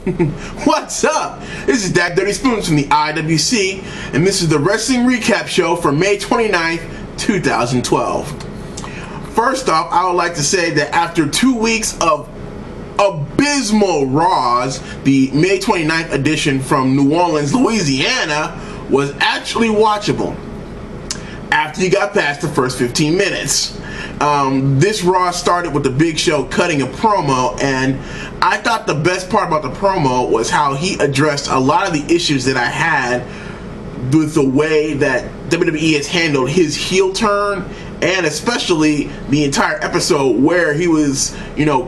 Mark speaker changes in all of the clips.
Speaker 1: What's up? This is Dad Dirty Spoons from the IWC, and this is the Wrestling Recap Show for May 29th, 2012. First off, I would like to say that after 2 weeks of abysmal Raws, the May 29th edition from New Orleans, Louisiana was actually watchable after you got past the first 15 minutes. This Raw started with the Big Show cutting a promo, and I thought the best part about the promo was how he addressed a lot of the issues that I had with the way that WWE has handled his heel turn, and especially the entire episode where he was,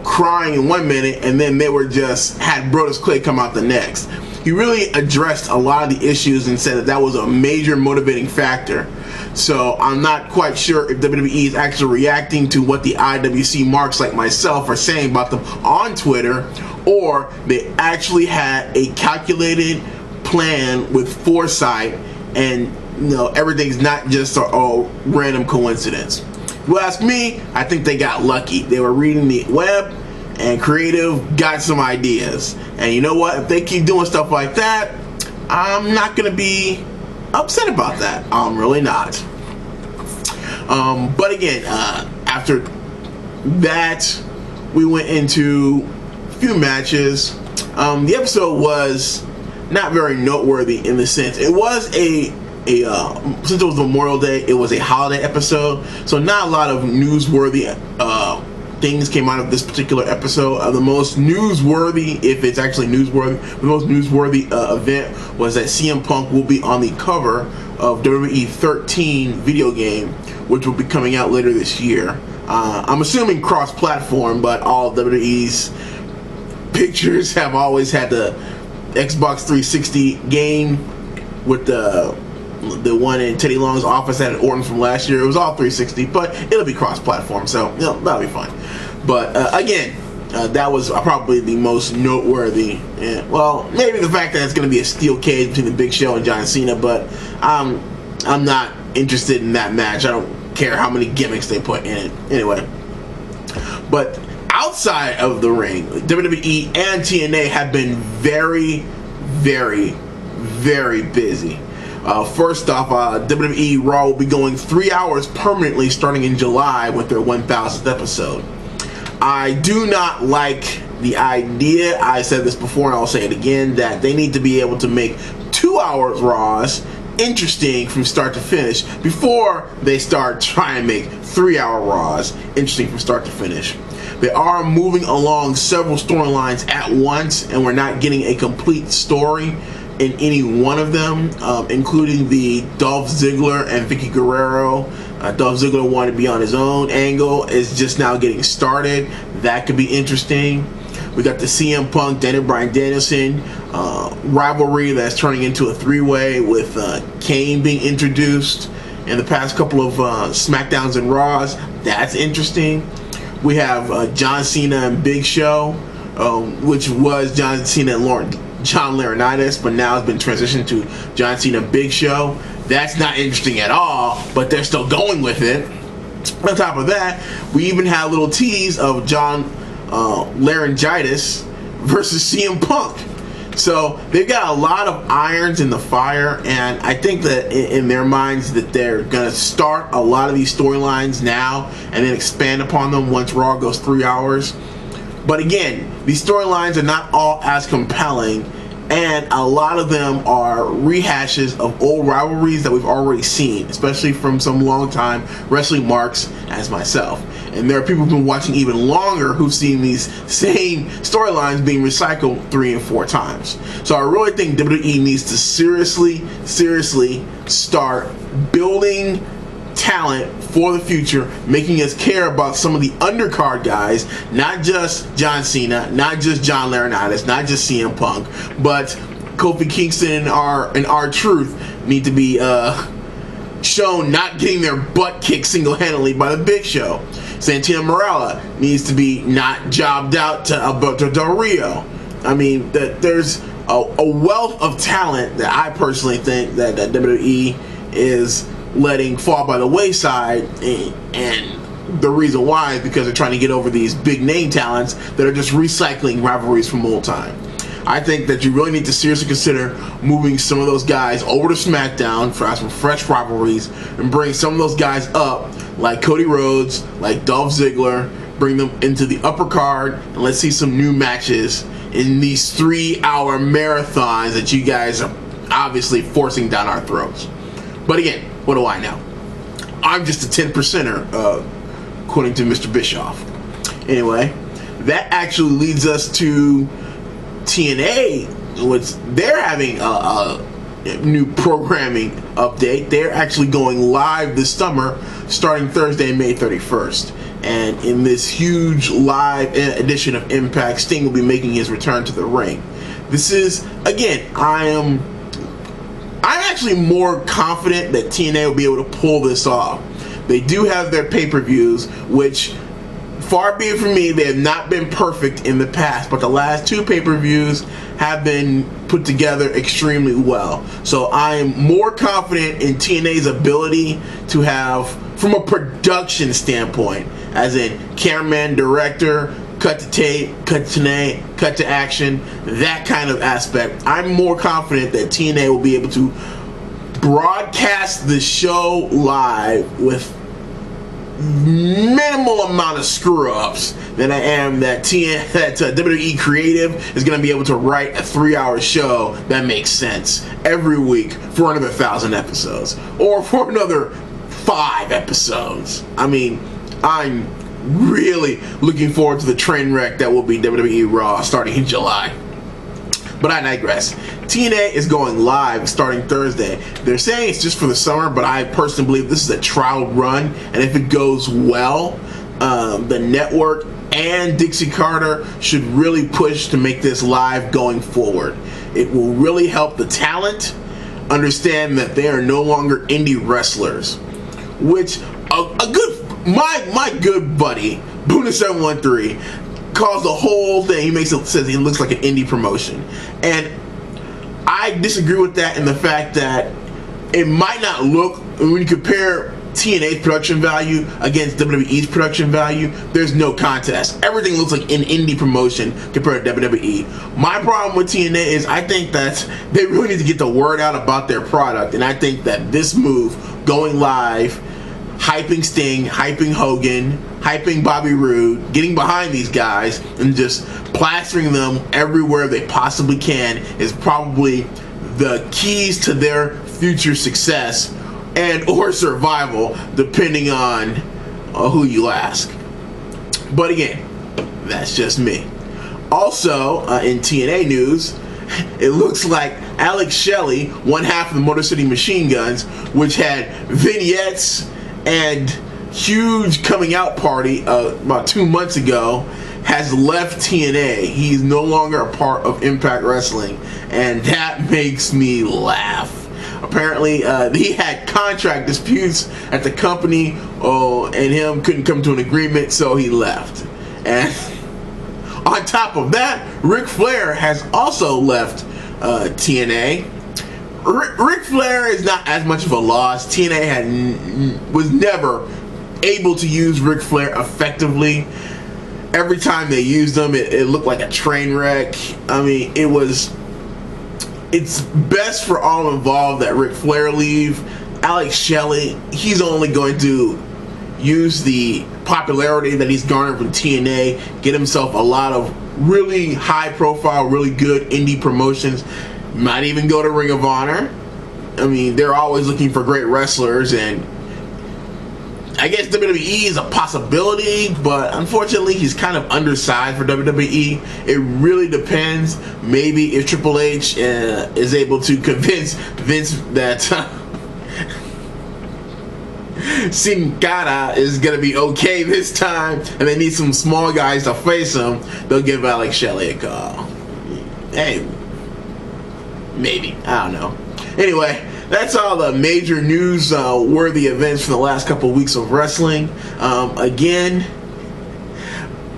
Speaker 1: crying in 1 minute and then they were just had Brodus Clay come out the next. He really addressed a lot of the issues and said that was a major motivating factor. So I'm not quite sure if WWE is actually reacting to what the IWC marks like myself are saying about them on Twitter, or they actually had a calculated plan with foresight, and everything's not just a random coincidence. If you ask me, I think they got lucky. They were reading the web, and creative got some ideas. And you know what? If they keep doing stuff like that, I'm not going to be upset about that. I'm really not. But again, after that, we went into a few matches. The episode was not very noteworthy in the sense it was since it was Memorial Day, it was a holiday episode, so not a lot of newsworthy things came out of this particular episode. The most newsworthy, if it's actually newsworthy, the most newsworthy event was that CM Punk will be on the cover of WWE 13 video game, which will be coming out later this year. I'm assuming cross-platform, but all of WWE's pictures have always had the Xbox 360 game with the one in Teddy Long's office at Orton from last year. It was all 360, but it'll be cross-platform, so that'll be fine. But again, that was probably the most noteworthy. Well, maybe the fact that it's going to be a steel cage between the Big Show and John Cena, but I'm not interested in that match. I don't care how many gimmicks they put in it. Anyway, but outside of the ring, WWE and TNA have been very, very, very busy. First off, WWE Raw will be going 3 hours permanently starting in July with their 1000th episode. I do not like the idea, I said this before and I'll say it again, that they need to be able to make 2 hours Raws interesting from start to finish before they start trying to make 3 hour Raws interesting from start to finish. They are moving along several storylines at once, and we're not getting a complete story in any one of them, including the Dolph Ziggler and Vicky Guerrero. Dolph Ziggler wanted to be on his own angle, is just now getting started. That could be interesting. We got the CM Punk, Daniel Bryan Danielson rivalry that's turning into a three-way with Kane being introduced in the past couple of SmackDowns and Raws. That's interesting. We have John Cena and Big Show, which was John Cena and John Laurinaitis, but now it's been transitioned to John Cena Big Show. That's not interesting at all, but they're still going with it. On top of that, we even had a little tease of John Laryngitis versus CM Punk. So they've got a lot of irons in the fire, and I think that in their minds that they're going to start a lot of these storylines now and then expand upon them once Raw goes 3 hours. But again, these storylines are not all as compelling, and a lot of them are rehashes of old rivalries that we've already seen, especially from some long-time wrestling marks as myself. And there are people who've been watching even longer who've seen these same storylines being recycled 3 and 4 times. So I really think WWE needs to seriously start building talent for the future, making us care about some of the undercard guys, not just John Cena, not just John Laurinaitis, not just CM Punk, but Kofi Kingston and R-Truth need to be shown not getting their butt kicked single-handedly by the Big Show. Santino Marella needs to be not jobbed out to Alberto Del Rio. I mean, there's a wealth of talent that I personally think that WWE is letting fall by the wayside, and the reason why is because they're trying to get over these big name talents that are just recycling rivalries from old time. I think that you really need to seriously consider moving some of those guys over to SmackDown for some fresh rivalries and bring some of those guys up, like Cody Rhodes, like Dolph Ziggler, bring them into the upper card, and let's see some new matches in these 3-hour marathons that you guys are obviously forcing down our throats. But again, what do I know? I'm just a 10%er, according to Mr. Bischoff. Anyway, that actually leads us to TNA, which they're having a new programming update. They're actually going live this summer, starting Thursday, May 31st. And in this huge live edition of Impact, Sting will be making his return to the ring. This is, again, I'm actually more confident that TNA will be able to pull this off. They do have their pay-per-views, which, far be it from me, they have not been perfect in the past, but the last 2 pay-per-views have been put together extremely well. So I am more confident in TNA's ability to have, from a production standpoint, as in cameraman, director, cut to tape, cut to TNA, cut to action, that kind of aspect. I'm more confident that TNA will be able to broadcast the show live with minimal amount of screw-ups than I am that WWE Creative is going to be able to write a 3-hour show that makes sense every week for another 1,000 episodes or for another 5 episodes. I mean, I'm really looking forward to the train wreck that will be WWE Raw starting in July. But I digress. TNA is going live starting Thursday. They're saying it's just for the summer, but I personally believe this is a trial run, and if it goes well, the network and Dixie Carter should really push to make this live going forward. It will really help the talent understand that they are no longer indie wrestlers, which my good buddy Boona 713 calls the whole thing. He says it looks like an indie promotion, and I disagree with that in the fact that it might not look, when you compare TNA's production value against WWE's production value, there's no contest. Everything looks like an indie promotion compared to WWE. My problem with TNA is I think that they really need to get the word out about their product, and I think that this move, going live, hyping Sting, hyping Hogan, hyping Bobby Roode, getting behind these guys and just plastering them everywhere they possibly can is probably the keys to their future success and or survival, depending on who you ask. But again, that's just me. Also, in TNA news, it looks like Alex Shelley, one half of the Motor City Machine Guns, which had vignettes and huge coming out party about 2 months ago, has left TNA. He's no longer a part of Impact Wrestling, and that makes me laugh. Apparently, he had contract disputes at the company, and him couldn't come to an agreement, so he left. And on top of that, Ric Flair has also left TNA. Ric Flair is not as much of a loss. TNA was never able to use Ric Flair effectively. Every time they used him, it looked like a train wreck. I mean, it's best for all involved that Ric Flair leave. Alex Shelley, he's only going to use the popularity that he's garnered from TNA, get himself a lot of really high profile, really good indie promotions. Might even go to Ring of Honor. I mean, they're always looking for great wrestlers, and I guess WWE is a possibility, but unfortunately he's kind of undersized for WWE. It really depends. Maybe if Triple H is able to convince Vince that Sin Cara is going to be okay this time, and they need some small guys to face him, they'll give Alex Shelley a call. Hey, maybe. I don't know. Anyway, that's all the major news-worthy events from the last couple of weeks of wrestling. Again,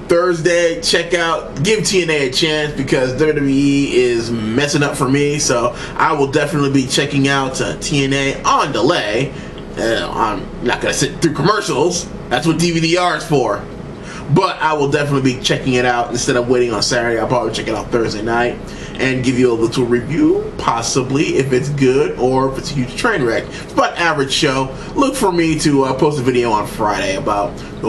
Speaker 1: Thursday, give TNA a chance because WWE is messing up for me. So I will definitely be checking out TNA on delay. I'm not going to sit through commercials. That's what DVD-R is for. But I will definitely be checking it out instead of waiting on Saturday. I'll probably check it out Thursday night. and give you a little review, possibly if it's good or if it's a huge train wreck. It's about an average show. Look for me to post a video on Friday about the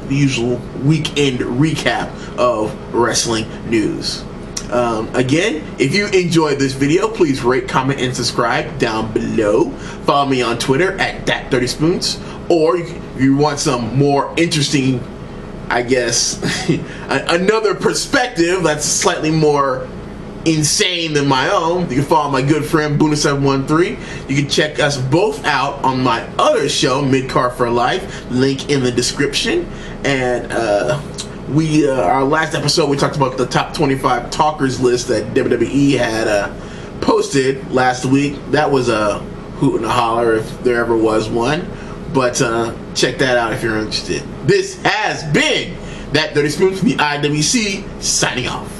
Speaker 1: usual weekend recap of wrestling news. Again, if you enjoyed this video, please rate, comment, and subscribe down below. Follow me on Twitter at that30spoons, or if you want some more interesting, I guess, another perspective that's slightly more insane than my own, you can follow my good friend Boona713. You can check us both out on my other show, Midcard for Life, link in the description. And our last episode, we talked about the top 25 talkers list that WWE had posted last week. That was a hoot and a holler if there ever was one. But check that out if you're interested. This has been That 30 Spoons from the IWC, signing off.